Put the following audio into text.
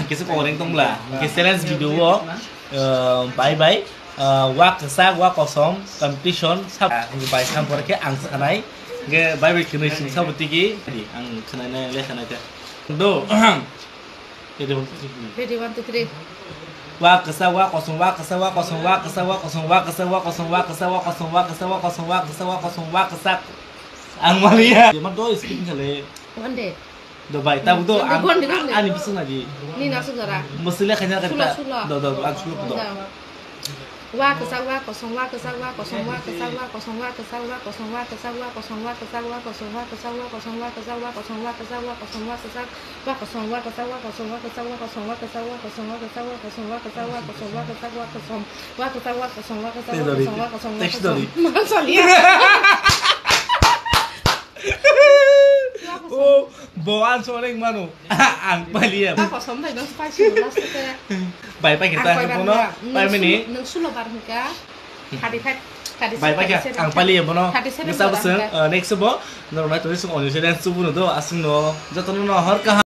কিছু করেন তোমরা কি challenge video bye bye wa kesak wa kosong competition sab baik sampor ke ang sekanai ge baik baik kini sing sabutigi ang kenana lesana te do ready 1 2 3 wa kesak wa kosong wa kesak wa kosong wa kesak wa kosong wa kesak wa kosong wa kesak wa kosong wa kesak wa kosong wa kesak wa kosong wa kesak ang malia cuma do skin kale one day do baik tahu do ani bisu lagi ni nasu gara mestinya kayaknya kata do ang sulu do wa kesak wa kosong wa kesak wa kosong wa kesak wa kosong wa kesak wa kosong wa kesak wa kosong wa kesak wa kosong wa kesak wa kosong wa kesak wa kosong wa kesak wa kosong wa kesak wa kosong wa kesak wa kosong wa kesak wa kosong wa kesak wa kosong wa kesak wa kosong wa kesak wa kosong wa kesak wa kosong wa kesak wa kosong wa kesak wa kosong wa kosong wa kosong masa lihat oh bawa soreng manu ang palia kosong baik bang spicy last ke baik baik kita puno baik ini nang sulo bar muka kadi pet baik baik ang palia puno bisa beseng next bo normal tulis on Indonesia dan subuh no do asing no jatuh no har